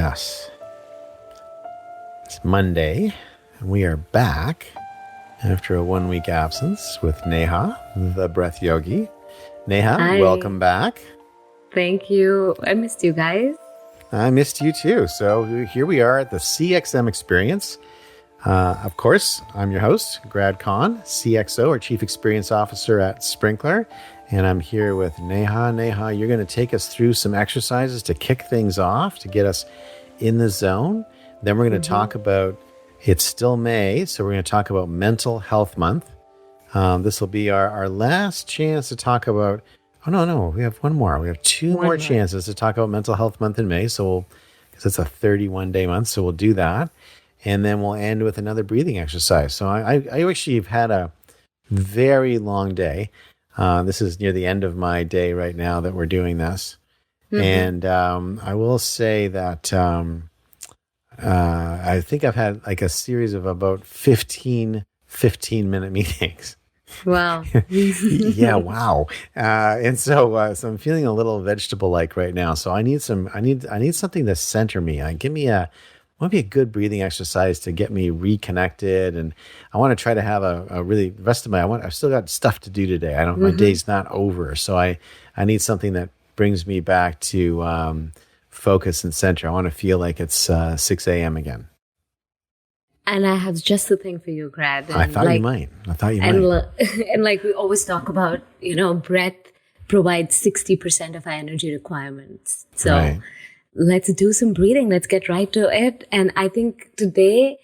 Yes. It's Monday, and we are back after a 1-week absence with Neha, the breath yogi. Neha, Hi. welcome back. Thank you. I missed you guys. I missed you too. So here we are at the CXM experience. Of course, I'm your host, Grad Khan, CXO, or Chief Experience Officer at Sprinkler. And I'm here with Neha. Neha, you're going to take us through some exercises to kick things off, to get us in the zone. Then we're going to talk about, it's still May, so we're going to talk about Mental Health Month. This will be our last chance to talk about, we have one more. We have two more chances to talk about Mental Health Month in May. So because it's a 31-day month, so we'll do that. And then we'll end with another breathing exercise. So I actually have had a very long day. This is near the end of my day right now that we're doing this. And I will say that I think I've had like a series of about 15-minute meetings. Wow. Yeah, wow. And so I'm feeling a little vegetable-like right now. So I need something to center me. Give me a good breathing exercise to get me reconnected. And I want to try to have a really rest of I've still got stuff to do today. My day's not over. So I need something that brings me back to focus and center. I want to feel like it's 6 a.m. again. And I have just the thing for you, Grad. I thought you might. And like we always talk about, breath provides 60% of our energy requirements. So let's do some breathing. Let's get right to it. And I think today,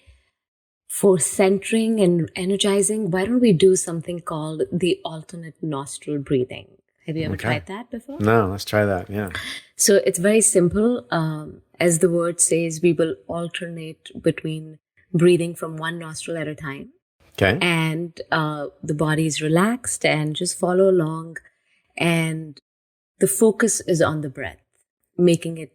for centering and energizing, why don't we do something called the alternate nostril breathing? Have you ever tried that before? No, let's try that. Yeah. So it's very simple. As the word says, we will alternate between breathing from one nostril at a time. Okay. And the body is relaxed and just follow along. And the focus is on the breath, making it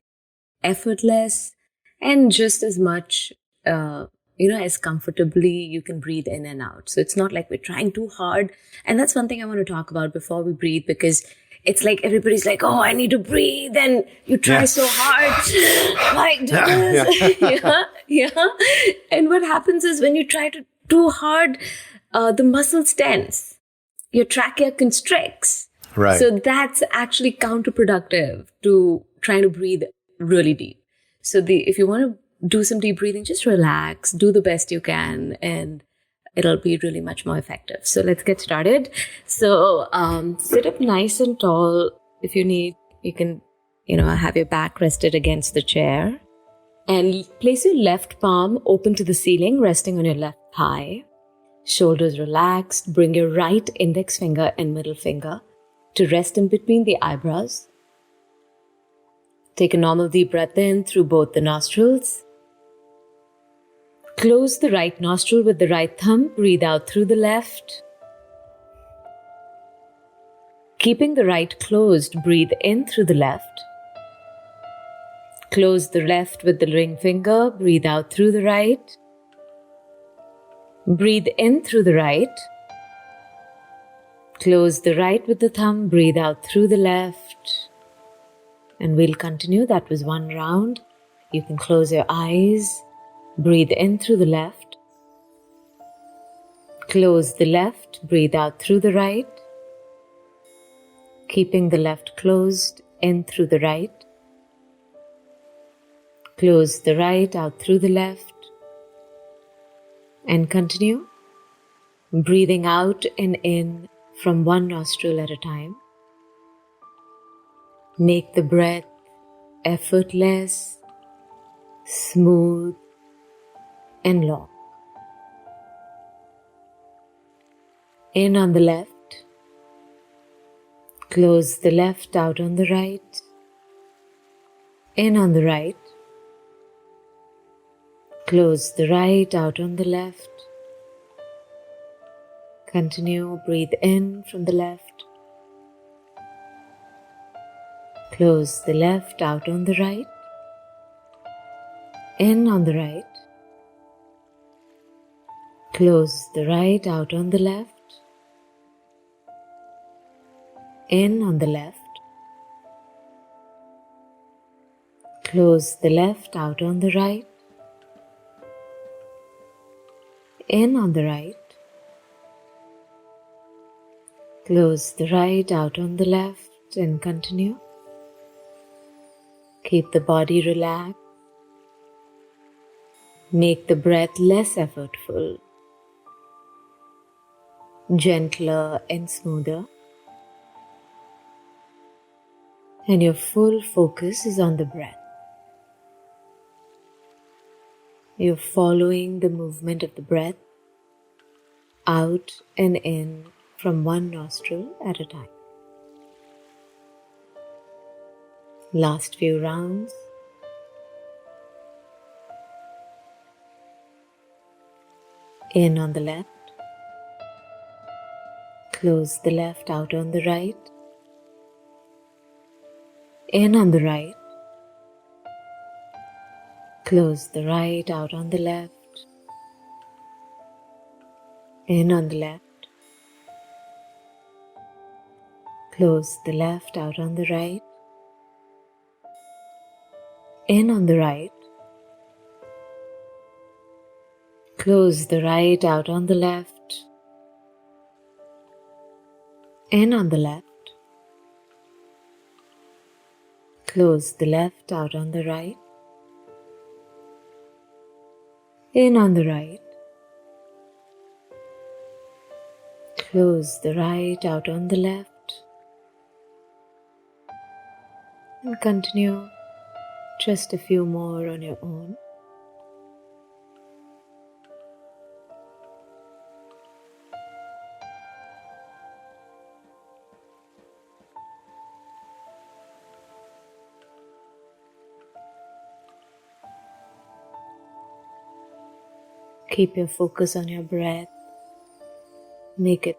effortless and just as much, as comfortably you can breathe in and out. So it's not like we're trying too hard. And that's one thing I want to talk about before we breathe, because it's like everybody's like, oh, I need to breathe. And you try so hard, like do this. Yeah. And what happens is when you try to too hard, the muscles tense. Your trachea constricts. Right. So that's actually counterproductive to trying to breathe really deep. So if you want to do some deep breathing, just relax, do the best you can, and it'll be really much more effective. So let's get started. So sit up nice and tall. If you need, you can, have your back rested against the chair. And place your left palm open to the ceiling, resting on your left thigh. Shoulders relaxed. Bring your right index finger and middle finger to rest in between the eyebrows. Take a normal deep breath in through both the nostrils. Close the right nostril with the right thumb. Breathe out through the left. Keeping the right closed, breathe in through the left. Close the left with the ring finger. Breathe out through the right. Breathe in through the right. Close the right with the thumb. Breathe out through the left. And we'll continue. That was one round. You can close your eyes. Breathe in through the left. Close the left. Breathe out through the right. Keeping the left closed, in through the right. Close the right, out through the left. And continue. Breathing out and in from one nostril at a time. Make the breath effortless, smooth, and long. In on the left. Close the left, out on the right. In on the right. Close the right, out on the left. Continue, breathe in from the left. Close the left, out on the right. In on the right. Close the right, out on the left. In on the left. Close the left out on the right. In on the right. Close the right out on the left and continue. Keep the body relaxed. Make the breath less effortful, gentler and smoother. And your full focus is on the breath. You're following the movement of the breath out and in from one nostril at a time. Last few rounds. In on the left. Close the left out on the right. In on the right. Close the right out on the left. In on the left. Close the left out on the right. In on the right. Close the right out on the left. In on the left. Close the left out on the right. In on the right. Close the right out on the left. And continue just a few more on your own. Keep your focus on your breath. Make it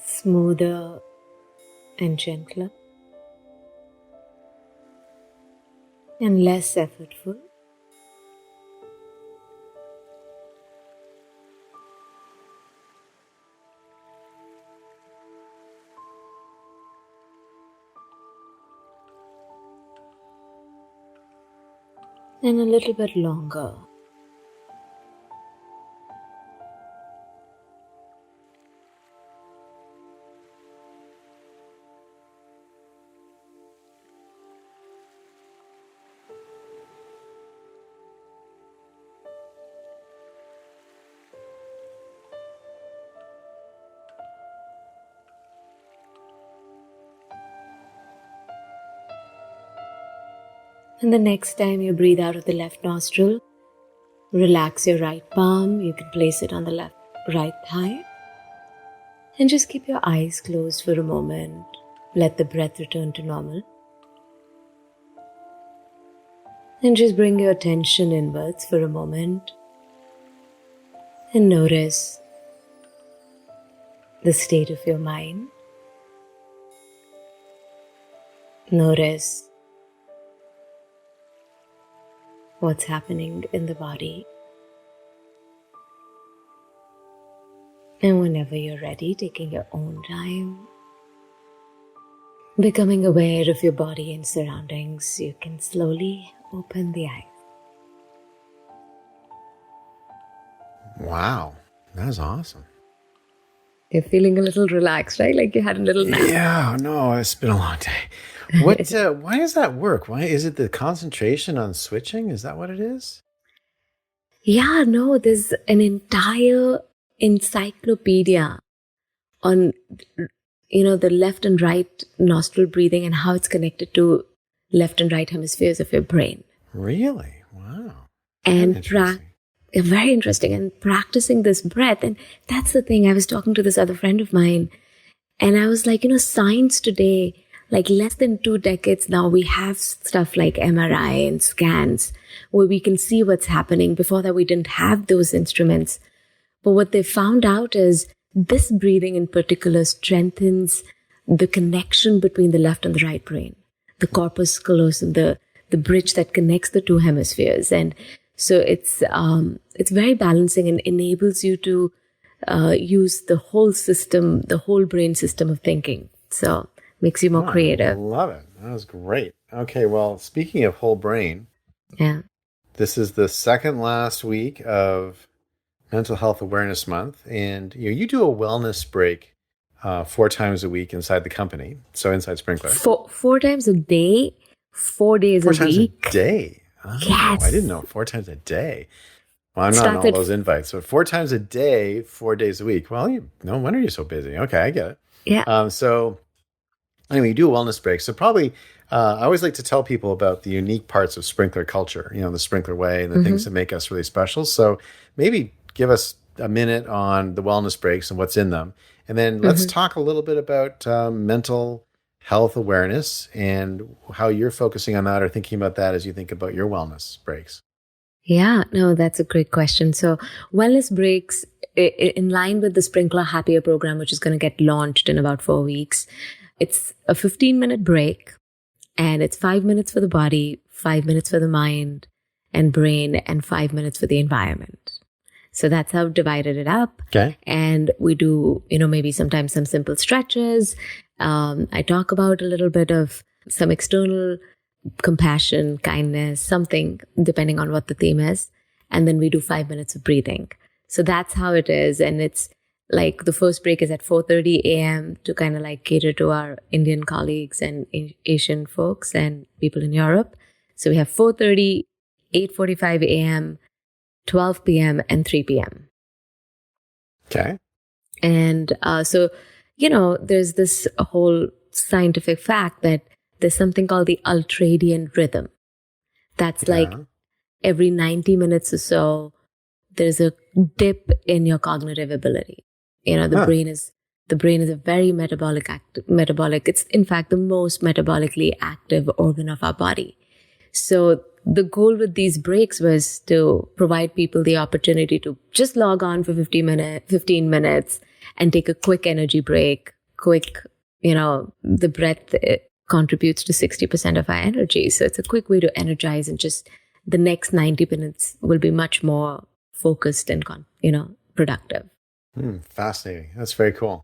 smoother and gentler and less effortful. And a little bit longer. And the next time you breathe out of the left nostril, relax your right palm. You can place it on the right thigh. And just keep your eyes closed for a moment. Let the breath return to normal. And just bring your attention inwards for a moment. And notice the state of your mind. Notice what's happening in the body. And whenever you're ready, taking your own time, becoming aware of your body and surroundings, you can slowly open the eyes. Wow, that was awesome. You're feeling a little relaxed, right? Like you had a little nap. Yeah, no, it's been a long day. What? Why does that work? Why is it the concentration on switching? Is that what it is? Yeah, no, there's an entire encyclopedia on, the left and right nostril breathing and how it's connected to left and right hemispheres of your brain. Really? Wow. And very interesting. And practicing this breath. And that's the thing. I was talking to this other friend of mine and I was like, science today, like less than 2 decades now, we have stuff like MRI and scans where we can see what's happening. Before that, we didn't have those instruments. But what they found out is this breathing in particular strengthens the connection between the left and the right brain, the corpus callosum, the bridge that connects the 2 hemispheres. And so it's very balancing and enables you to use the whole system, the whole brain system of thinking. So makes you more creative. I love it. That was great. Okay, well, speaking of whole brain, Yeah. this is the second last week of Mental Health Awareness Month, and you do a wellness break 4 times a week inside the company. So inside Sprinkler, Four times a day, 4 days four a times a week. day. Oh, I didn't Yes. know 4 times a day. Well, I'm not in Starts all at those invites. So 4 times a day, 4 days a week. Well, no wonder you're so busy. Okay, I get it. yeah. So anyway, you do a wellness break. So probably, I always like to tell people about the unique parts of Sprinkler culture, the Sprinkler way and the things Mm-hmm. that make us really special. So maybe give us a minute on the wellness breaks and what's in them. And then let's Mm-hmm. talk a little bit about mental health awareness and how you're focusing on that or thinking about that as you think about your wellness breaks. Yeah, no, that's a great question. So, wellness breaks in line with the Sprinkler Happier program, which is going to get launched in about 4 weeks. It's a 15-minute break, and it's 5 minutes for the body, 5 minutes for the mind and brain, and 5 minutes for the environment. So that's how I've divided it up. Okay. And we do, maybe sometimes some simple stretches. I talk about a little bit of some external compassion, kindness, something, depending on what the theme is. And then we do 5 minutes of breathing. So that's how it is. And it's like the first break is at 4:30 a.m. to kind of like cater to our Indian colleagues and Asian folks and people in Europe. So we have 4:30, 8:45 a.m., 12 p.m., and 3 p.m. Okay. And there's this whole scientific fact that there's something called the ultradian rhythm. That's like Yeah. every 90 minutes or so, there's a dip in your cognitive ability. The Huh. brain is a very metabolic. It's in fact the most metabolically active organ of our body. So the goal with these breaks was to provide people the opportunity to just log on for 15 minutes and take a quick energy break. The breath contributes to 60% of our energy. So it's a quick way to energize, and just the next 90 minutes will be much more focused and productive. Fascinating. That's very cool.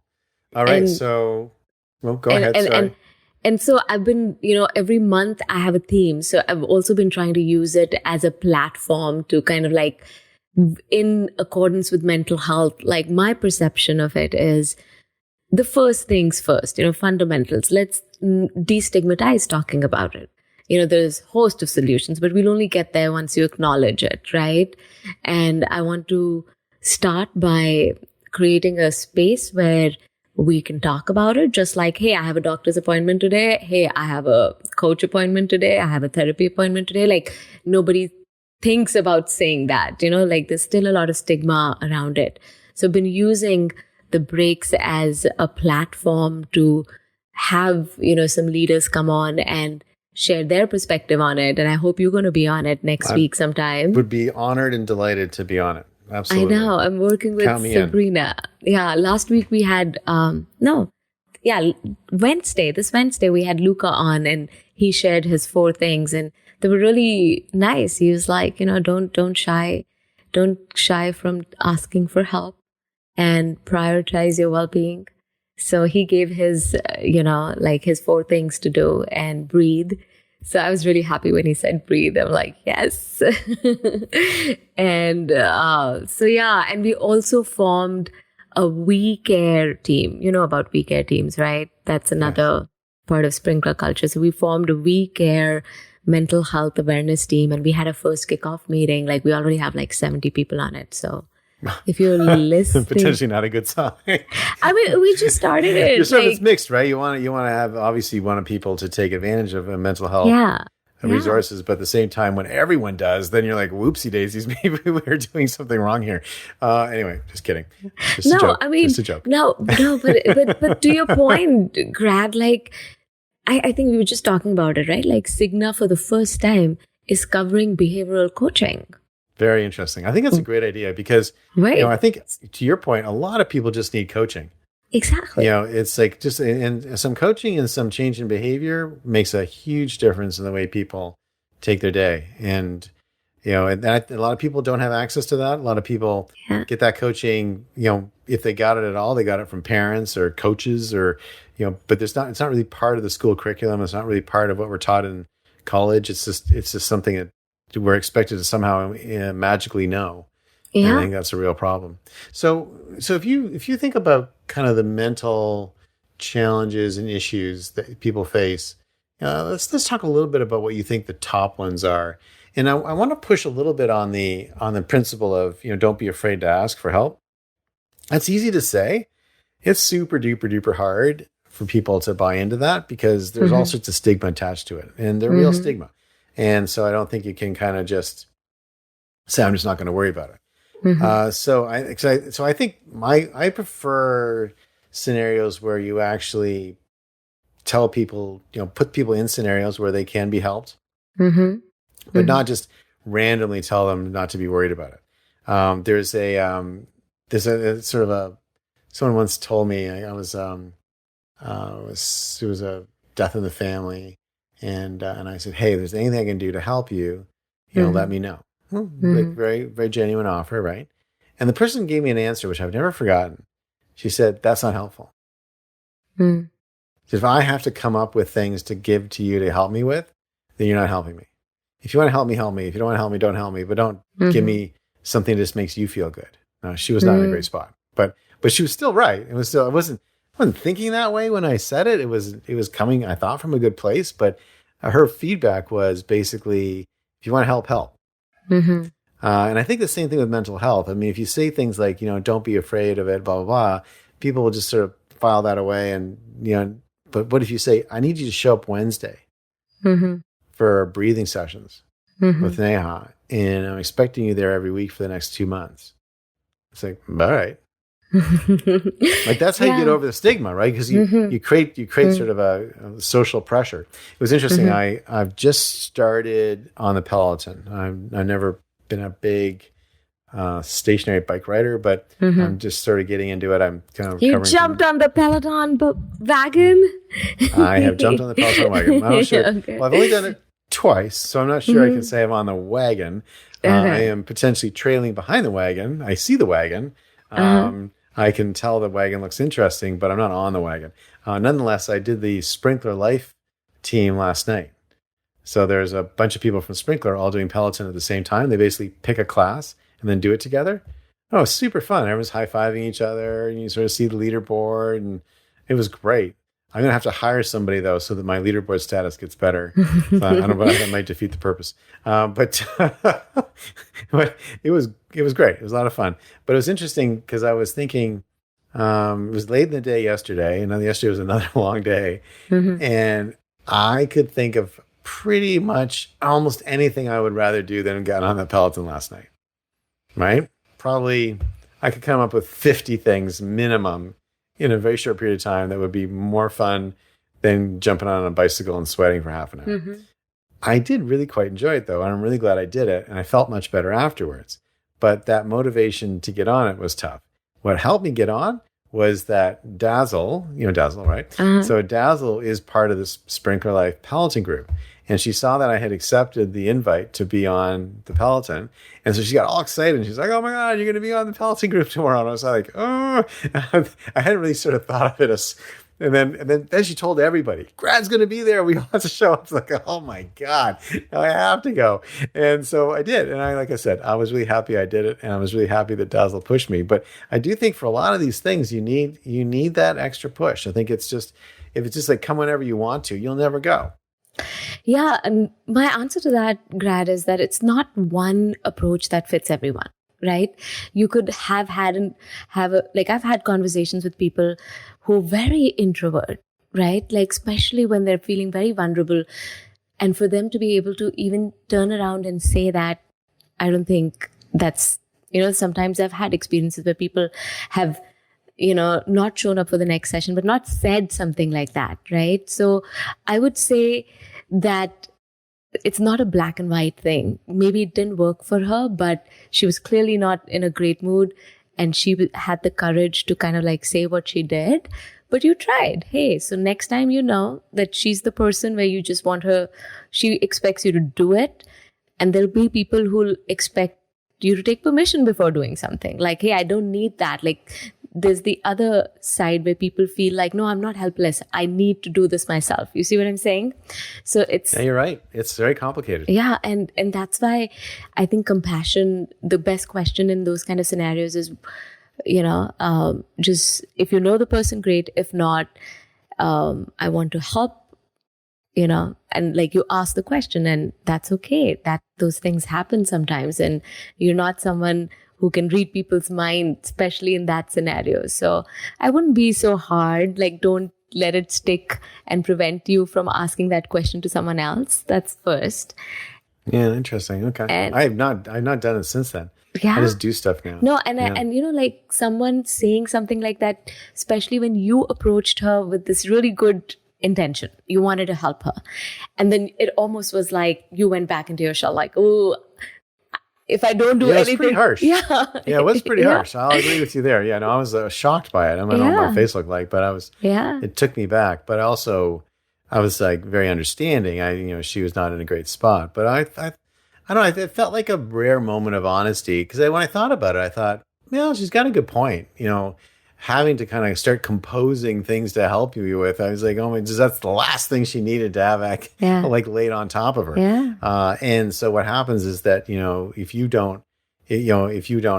All right. And So, well, go and ahead. and and Sorry. and so I've been, every month I have a theme. So I've also been trying to use it as a platform to kind of like, in accordance with mental health, like my perception of it is the first things first, fundamentals. Let's destigmatize talking about it. There's a host of solutions, but we'll only get there once you acknowledge it, right? And I want to start by creating a space where we can talk about it, just like, hey, I have a doctor's appointment today. Hey, I have a coach appointment today. I have a therapy appointment today. Like, nobody thinks about saying that, like there's still a lot of stigma around it. So I've been using the breaks as a platform to have, some leaders come on and share their perspective on it. And I hope you're going to be on it next I week sometime. would be honored and delighted to be on it. I Absolutely. know. I'm working with Count me in. Sabrina. Yeah. Last week we had, this Wednesday we had Luca on, and he shared his 4 things, and they were really nice. He was like, don't shy from asking for help and prioritize your well-being. So he gave his, his 4 things to do and breathe. So I was really happy when he said breathe. I'm like, yes. And and we also formed a We Care team. You know about We Care teams, right? That's another part of Sprinkler culture. So we formed a We Care mental health awareness team, and we had a first kickoff meeting. Like, we already have like 70 people on it. So if you're listening, Potentially not a good sign. I mean, we just started it. Your service mixed, right? You want to have, obviously you want people to take advantage of mental health Yeah. resources, but at the same time, when everyone does, then you're like, whoopsie daisies, maybe we're doing something wrong here. Anyway, just kidding. Just a joke. I mean, Just a joke. no, but to your point, Grad, like, I think we were just talking about it, right? Like, Cigna for the first time is covering behavioral coaching. Very interesting. I think that's a great idea because, Right. I think to your point, a lot of people just need coaching. Exactly. It's like just and some coaching and some change in behavior makes a huge difference in the way people take their day. And, and a lot of people don't have access to that. A lot of people get that coaching, if they got it at all, they got it from parents or coaches or, but it's not really part of the school curriculum. It's not really part of what we're taught in college. It's just something that we're expected to somehow magically know. And I Yeah. think that's a real problem. So if you think about kind of the mental challenges and issues that people face, let's talk a little bit about what you think the top ones are. And I want to push a little bit on the principle of, don't be afraid to ask for help. That's easy to say. It's super duper duper hard for people to buy into that because there's all sorts of stigma attached to it, and they're real stigma. And so I don't think you can kind of just say, I'm just not going to worry about it. So I think I prefer scenarios where you actually tell people, put people in scenarios where they can be helped, but not just randomly tell them not to be worried about it. There's a sort of someone once told me it was a death in the family, and I said, hey, if there's anything I can do to help you, let me know. Like very, very genuine offer, right? And the person gave me an answer, which I've never forgotten. She said, that's not helpful. So if I have to come up with things to give to you to help me with, then you're not helping me. If you want to help me, help me. If you don't want to help me, don't help me. But don't give me something that just makes you feel good. No, she was not in a great spot. But she was still right. It was still, I wasn't thinking that way when I said it. It was coming, I thought, from a good place. But her feedback was basically, if you want to help, help. And I think the same thing with mental health. I mean, if you say things like, don't be afraid of it, blah, blah, blah, people will just sort of file that away. And, but what if you say, I need you to show up Wednesday for breathing sessions with Neha, and I'm expecting you there every week for the next 2 months. It's like, all right. Like that's how you get over the stigma, right? Because you create sort of a social pressure. It was interesting. I've just started on the Peloton. I've never been a big stationary bike rider, but I'm just sort of getting into it. I'm kind of You jumped on the Peloton wagon. I have jumped on the Peloton wagon. I'm not sure. Okay. Well, I've only done it twice, so I'm not sure I can say I'm on the wagon. I am potentially trailing behind the wagon. I see the wagon. I can tell the wagon looks interesting, but I'm not on the wagon. Nonetheless, I did the Sprinkler Life team last night. So there's a bunch of people from Sprinkler all doing Peloton at the same time. They basically pick a class and then do it together. Oh, it's super fun. Everyone's high-fiving each other, and you sort of see the leaderboard, and it was great. I'm going to have to hire somebody, though, so that my leaderboard status gets better. So I don't know, that might defeat the purpose. But it was great. It was a lot of fun. But it was interesting because I was thinking, it was late in the day yesterday, and then yesterday was another long day. And I could think of pretty much almost anything I would rather do than get on the Peloton last night. Right? Probably I could come up with 50 things minimum in a very short period of time that would be more fun than jumping on a bicycle and sweating for half an hour. I did really quite enjoy it, though, and I'm really glad I did it, and I felt much better afterwards. But that motivation to get on it was tough. What helped me get on was that Dazzle, Dazzle, right? So Dazzle is part of this Sprinkler Life Peloton group. And she saw that I had accepted the invite to be on the Peloton. And so she got all excited. And she's like, oh my God, you're going to be on the Peloton group tomorrow. And I was like, oh, I hadn't really sort of thought of it as, and then she told everybody, Grad's going to be there. We all have to show up. It's like, oh my God, now I have to go. And so I did. And like I said, I was really happy I did it. And I was really happy that Dazzle pushed me. But I do think for a lot of these things, you need that extra push. I think if it's just like come whenever you want to, you'll never go. Yeah, and my answer to that, Grad, is that it's not one approach that fits everyone, right? You could I've had conversations with people who are very introvert, right? Like, especially when they're feeling very vulnerable. And for them to be able to even turn around and say that, I don't think that's, sometimes I've had experiences where people have, not shown up for the next session, but not said something like that, right? So I would say that it's not a black and white thing. Maybe it didn't work for her, but she was clearly not in a great mood, and she had the courage to kind of like say what she did. But you tried. Hey, so next time you know that she's the person where you just want her, she expects you to do it. And there'll be people who'll expect you to take permission before doing something. Like, hey, I don't need that. Like, there's the other side where people feel like, no, I'm not helpless. I need to do this myself. You see what I'm saying? So it's, Yeah, you're right. It's very complicated. yeah. And that's why I think compassion, the best question in those kind of scenarios is, just if you know the person, great. If not, I want to help, and like you ask the question, and that's okay. That those things happen sometimes, and you're not someone who can read people's mind, especially in that scenario. So I wouldn't be so hard. Like, don't let it stick and prevent you from asking that question to someone else. That's first. Yeah, interesting. Okay. And I've not done it since then. yeah. I just do stuff now. No, and Yeah. like someone saying something like that, especially when you approached her with this really good intention, you wanted to help her, and then it almost was like you went back into your shell, like, oh, if I don't do Yeah, it was anything, pretty harsh. Yeah, Yeah, it was pretty Yeah. harsh. I'll agree with you there. Yeah, no, I was shocked by it. I don't know what Yeah. my face looked like, but it took me back. But also, I was like very understanding. She was not in a great spot, but I don't know. It felt like a rare moment of honesty because when I thought about it, I thought, she's got a good point. Having to kind of start composing things to help you with, I was like, oh my, that's the last thing she needed to have like laid on top of her. Yeah. And so what happens is that, if you don't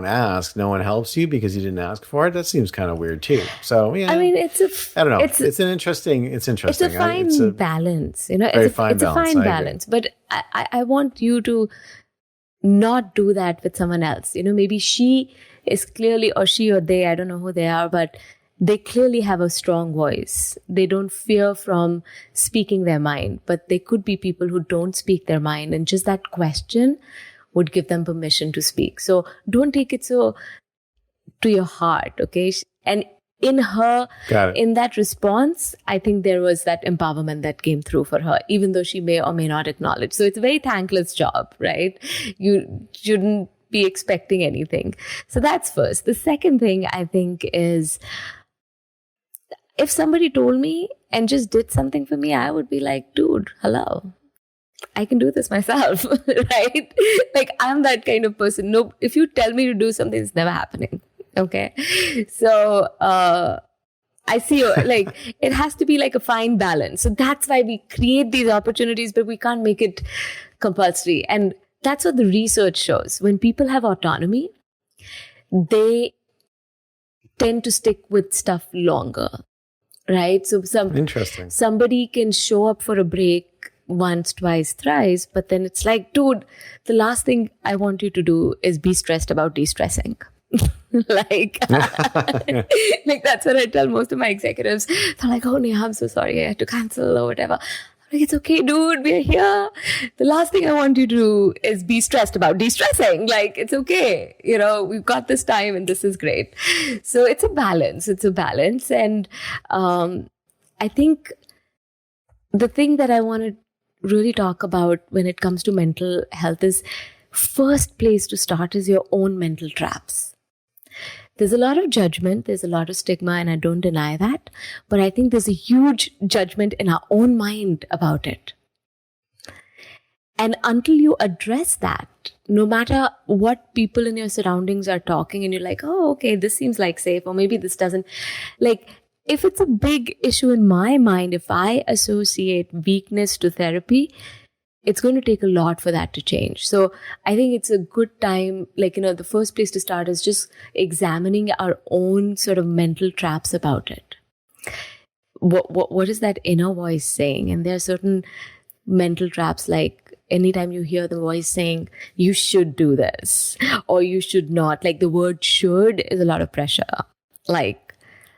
ask, no one helps you because you didn't ask for it. That seems kind of weird too. So yeah, I mean, I don't know. It's interesting. It's a fine balance, It's a fine balance. But I want you to not do that with someone else. Maybe she is clearly, or she or they, I don't know who they are, but they clearly have a strong voice. They don't fear from speaking their mind, but they could be people who don't speak their mind. And just that question would give them permission to speak. So don't take it so to your heart, okay? And in that response, I think there was that empowerment that came through for her, even though she may or may not acknowledge. So it's a very thankless job, right? You shouldn't be expecting anything. So that's first. The second thing I think is, if somebody told me and just did something for me, I would be like, dude, hello. I can do this myself, right? Like, I'm that kind of person. No, if you tell me to do something, it's never happening. Okay. So, I see, like, it has to be like a fine balance. So that's why we create these opportunities, but we can't make it compulsory. And that's what the research shows. When people have autonomy, they tend to stick with stuff longer, right? So interesting. Somebody can show up for a break once, twice, thrice, but then it's like, dude, the last thing I want you to do is be stressed about de-stressing. like that's what I tell most of my executives. They're like, oh Neha, I'm so sorry, I had to cancel or whatever. I'm like, it's okay, dude, we're here. The last thing I want you to do is be stressed about de-stressing. Like, it's okay, we've got this time and this is great. So it's a balance. And I think the thing that I want to really talk about when it comes to mental health is, first place to start is your own mental traps. There's a lot of judgment, there's a lot of stigma, and I don't deny that. But I think there's a huge judgment in our own mind about it. And until you address that, no matter what people in your surroundings are talking, and you're like, oh, okay, this seems like safe, or maybe this doesn't. Like, if it's a big issue in my mind, if I associate weakness to therapy, it's going to take a lot for that to change. So I think it's a good time, like, the first place to start is just examining our own sort of mental traps about it. What is that inner voice saying? And there are certain mental traps, like anytime you hear the voice saying, you should do this, or you should not, like the word should is a lot of pressure. Like,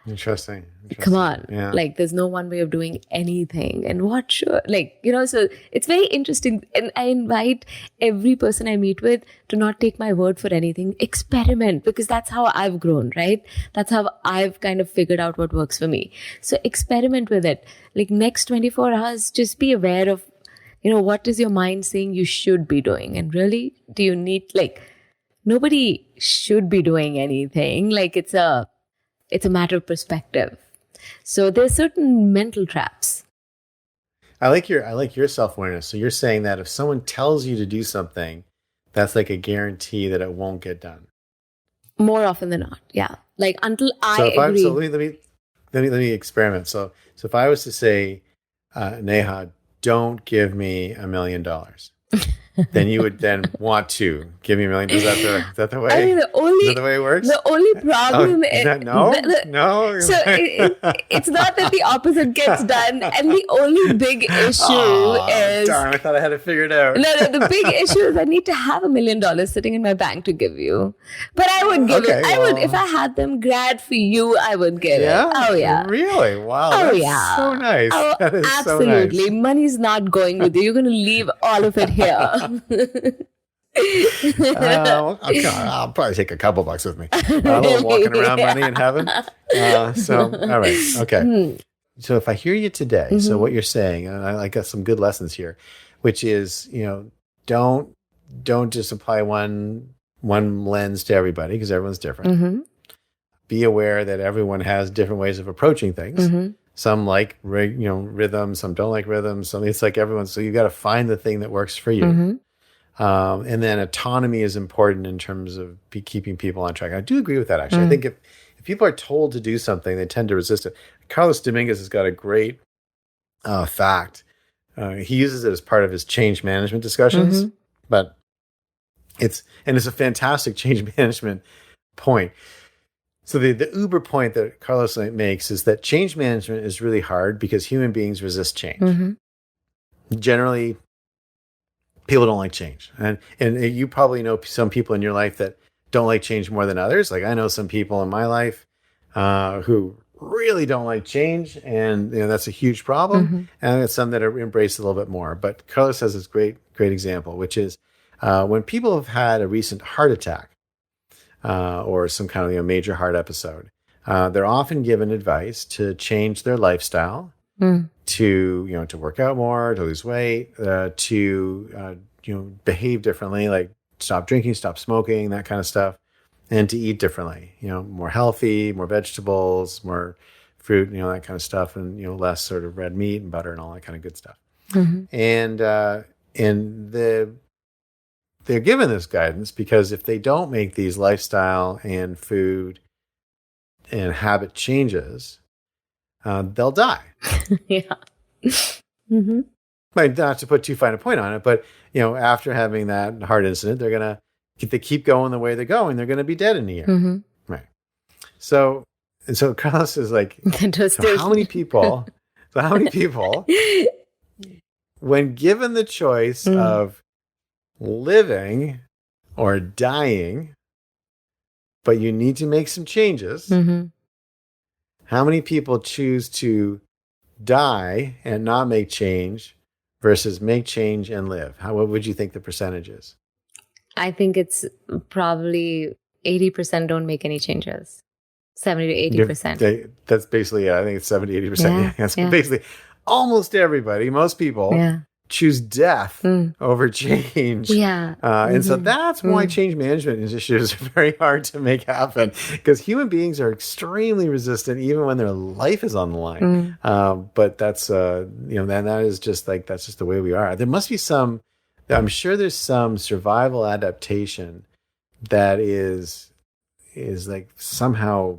Interesting. Come on. Yeah. Like, there's no one way of doing anything. And what should, so it's very interesting. And I invite every person I meet with to not take my word for anything. Experiment, because that's how I've grown, right? That's how I've kind of figured out what works for me. So experiment with it. Like, next 24 hours, just be aware of, what is your mind saying you should be doing? And really, do you need, nobody should be doing anything. Like, it's a matter of perspective. So there's certain mental traps. I like your self-awareness. So you're saying that if someone tells you to do something, that's like a guarantee that it won't get done. More often than not. Yeah. Like until I So agree. let me experiment. So if I was to say, Neha, don't give me $1 million, then you would then want to give me $1 million. Is that the way? I mean, Is that the way it works? the only problem is is that no? So it's not that the opposite gets done, and the only big issue is darn, I thought I had it figured out. no. The big issue is I need to have $1 million sitting in my bank to give you, but I would give it. I would if I had them. Grad for you, I would give it. Oh yeah, really? Wow, that's so nice. Oh, that is absolutely. So nice. Money's not going with you. You're going to leave all of it here. I'll probably take a couple bucks with me. A little walking around money in heaven. So, all right. Okay. So if I hear you today, so what you're saying, and I got some good lessons here, which is, don't just apply one lens to everybody because everyone's different. Be aware that everyone has different ways of approaching things. Some like, rhythm, some don't like rhythm. Some it's like everyone. So you got to find the thing that works for you. And then autonomy is important in terms of keeping people on track. I do agree with that, actually. I think if people are told to do something, they tend to resist it. Carlos Dominguez has got a great fact. He uses it as part of his change management discussions, but it's a fantastic change management point. So the uber point that Carlos makes is that change management is really hard because human beings resist change. Generally, people don't like change. And you probably know some people in your life that don't like change more than others. Like I know some people in my life who really don't like change, and that's a huge problem. And it's some that are embraced a little bit more. But Carlos has this great example, which is when people have had a recent heart attack or some kind of major heart episode, they're often given advice to change their lifestyle, to work out more, to lose weight, to behave differently, like stop drinking, stop smoking, that kind of stuff, and to eat differently. More healthy, more vegetables, more fruit, that kind of stuff, and less sort of red meat and butter and all that kind of good stuff. And they're given this guidance because if they don't make these lifestyle and food and habit changes, they'll die. But not to put too fine a point on it, but after having that heart incident, they keep going the way they're going. They're gonna be dead in a year, right? So Carlos is like, so how many people? When given the choice of living or dying, but you need to make some changes, how many people choose to die and not make change versus make change and live? What would you think the percentage is? I think it's probably 80% don't make any changes. 70 to 80%. That's basically, I think it's 70, 80%. That's basically almost everybody, most people choose death over change. And so that's why change management initiatives are very hard to make happen, because human beings are extremely resistant even when their life is on the line. But that's, that is just like, that's just the way we are. There must be I'm sure there's some survival adaptation that is like somehow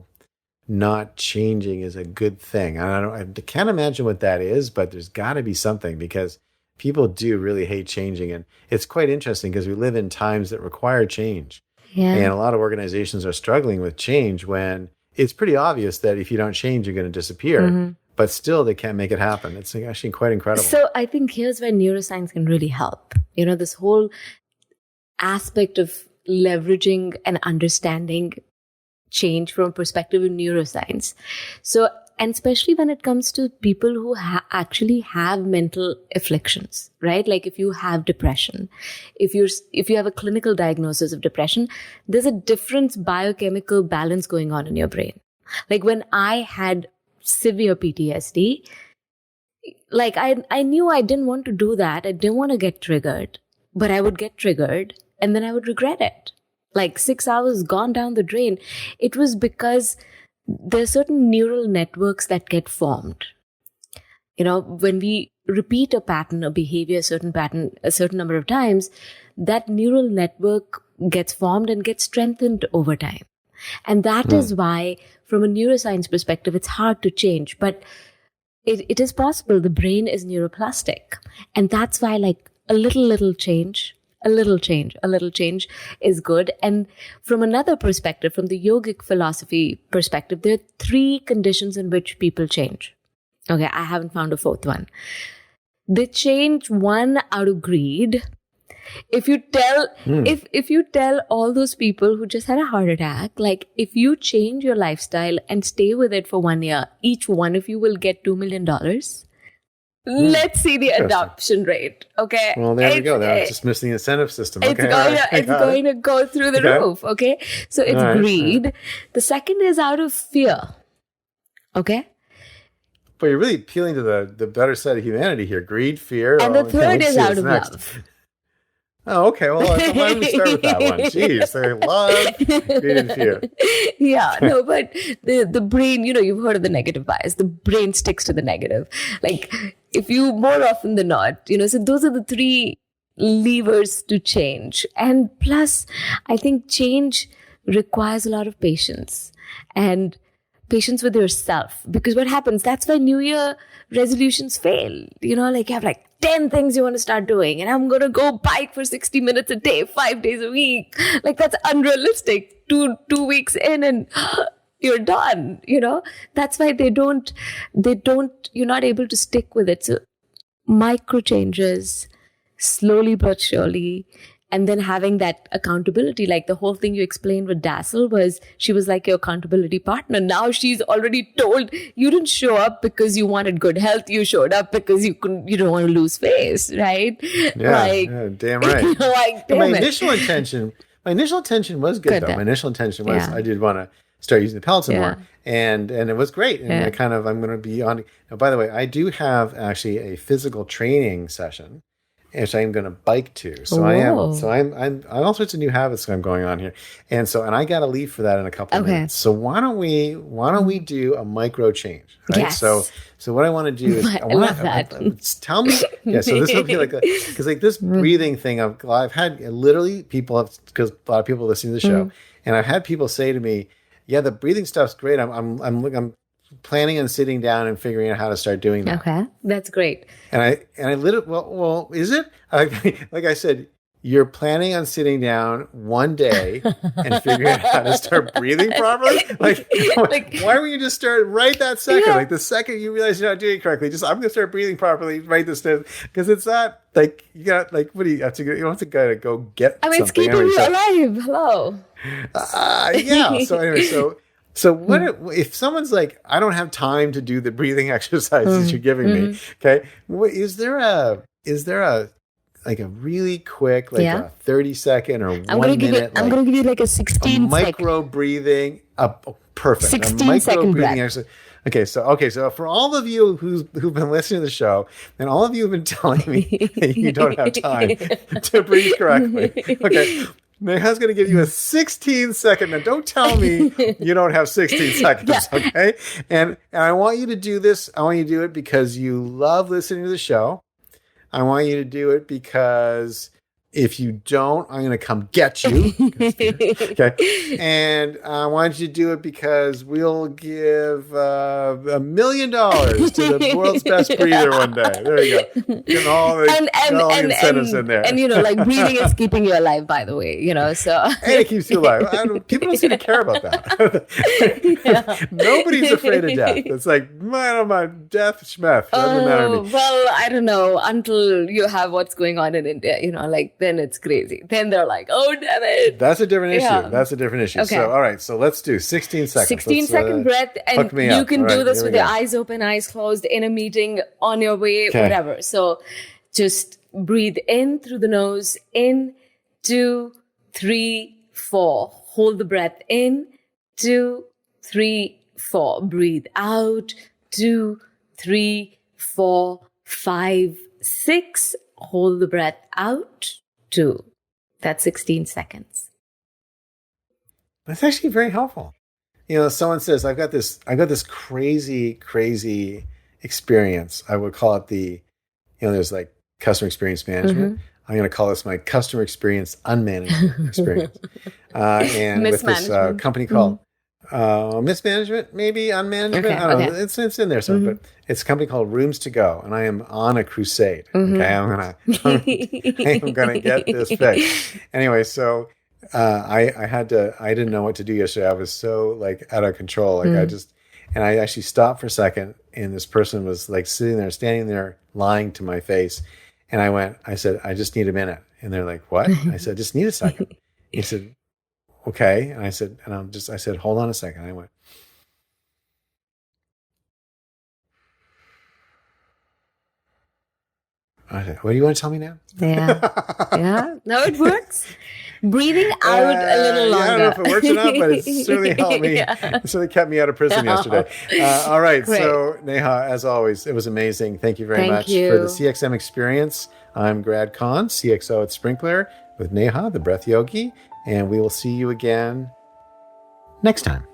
not changing is a good thing. I can't imagine what that is, but there's got to be something, because people do really hate changing. And it's quite interesting because we live in times that require change. And a lot of organizations are struggling with change when it's pretty obvious that if you don't change, you're going to disappear. But still, they can't make it happen. It's actually quite incredible. So I think here's where neuroscience can really help. This whole aspect of leveraging and understanding change from a perspective of neuroscience. So, and especially when it comes to people who actually have mental afflictions, right? Like if you have depression, if you have a clinical diagnosis of depression, there's a different biochemical balance going on in your brain. Like when I had severe PTSD, like I knew I didn't want to do that. I didn't want to get triggered, but I would get triggered and then I would regret it. Like 6 hours gone down the drain. It was because there are certain neural networks that get formed. When we repeat a pattern, a behavior, a certain number of times, that neural network gets formed and gets strengthened over time. And that is why, from a neuroscience perspective, it's hard to change. But it is possible. The brain is neuroplastic. And that's why, like, a little change, a little change is good. And from another perspective, from the yogic philosophy perspective, there are 3 conditions in which people change. Okay, I haven't found a 4th one. They change, 1, out of greed. If you tell if you tell all those people who just had a heart attack, like, if you change your lifestyle and stay with it for 1 year, each one of you will get $2 million. Let's see the adoption rate. Okay. Well, there we go. They're just missing the incentive system. It's going to go through the roof. Okay. So it's greed. The second is out of fear. Okay. But you're really appealing to the better side of humanity here. Greed, fear. And the third is out of love. Oh, okay. Well, why don't we start with that one? Jeez, they love, greed, and fear. Yeah, no, but the brain, you've heard of the negative bias. The brain sticks to the negative. Like, if you, more often than not, so those are the 3 levers to change. And plus, I think change requires a lot of patience and patience with yourself. Because what happens, that's why New Year resolutions fail. Like, you have like 10 things you want to start doing, and I'm going to go bike for 60 minutes a day, 5 days a week. Like, that's unrealistic. Two weeks in and you're done, That's why you're not able to stick with it. So micro changes, slowly but surely, and then having that accountability. Like, the whole thing you explained with Dazzle was, she was like your accountability partner. Now she's already told you didn't show up because you wanted good health. You showed up because you don't want to lose face, right? Yeah, damn right. Like, my initial intention was good though. My initial intention was I did want to start using the pellets more, and it was great. And I'm going to be on. Now, by the way, I do have actually a physical training session, which I'm going to bike to. So I'm all sorts of new habits I'm going on here. And I got to leave for that in a couple of minutes. So why don't we do a micro change? Right. Yes. So what I want to do is I love that. Tell me. Yeah. So this will be because this breathing thing I've had literally because a lot of people listen to the show, and I've had people say to me, yeah, the breathing stuff's great. I'm planning on sitting down and figuring out how to start doing that. Okay, that's great. And I lit it. Well, is it? Like I said, you're planning on sitting down one day and figuring out how to start breathing properly. Like why don't you just start right that second? Yeah. Like the second you realize you're not doing it correctly, I'm going to start breathing properly right this day, because it's not like you got like what do you have to go? You don't have to go get. I mean, it's keeping you alive. Hello. Yeah. So anyway, So what if someone's like, I don't have time to do the breathing exercises you're giving me? Okay, is there a like a really quick, like a 30-second or 1 minute? I'm going to give you like a 16 micro breathing. Perfect. 16-second breath. Exercise. Okay, so for all of you who've been listening to the show, and all of you have been telling me that you don't have time to breathe correctly. Okay. Neha's going to give you a 16-second. Now, don't tell me you don't have 16 seconds, okay? And I want you to do this. I want you to do it because you love listening to the show. I want you to do it because if you don't, I'm going to come get you. Okay. And I want you to do it because we'll give $1 million to the world's best breather one day. There you go. Getting all the incentives in there. And, like, breathing is keeping you alive, by the way, so. And it keeps you alive. People don't seem to care about that. Nobody's afraid of death. It's like, my death, schmeth. Doesn't matter to me. Well, I don't know. Until you have what's going on in India, like, then it's crazy. Then they're like, oh, damn it. That's a different issue. Okay. So, all right. So let's do 16 seconds. 16-second breath. And you can do this with your eyes open, eyes closed, in a meeting, on your way, whatever. So just breathe in through the nose. In, 2, 3, 4. Hold the breath in. 2, 3, 4. Breathe out. 2, 3, 4, 5, 6. Hold the breath out. 2. That's 16 seconds. That's actually very helpful. Someone says, I've got this crazy experience. I would call it there's like customer experience management. I'm going to call this my customer experience unmanaged experience. And with this company called mismanagement, maybe unmanagement. Okay, I don't know. okay. It's in there. So, but it's a company called Rooms to Go, and I am on a crusade. Okay, I am gonna get this fixed. Anyway, so I didn't know what to do yesterday. I was so like out of control. Like I actually stopped for a second, and this person was like standing there, lying to my face, and I said, I just need a minute, and they're like, what? I said, just need a second. He said, okay. And I said, I said, hold on a second. I went, I said, what do you want to tell me now? Yeah. Yeah. No, it works. Breathing out a little longer. I don't know if it works or not, but it certainly helped me. Yeah. It certainly kept me out of prison yesterday. All right. Great. So Neha, as always, it was amazing. Thank you very much for the CXM experience. I'm Grad Khan, CXO at Sprinkler with Neha, the breath yogi, and we will see you again next time.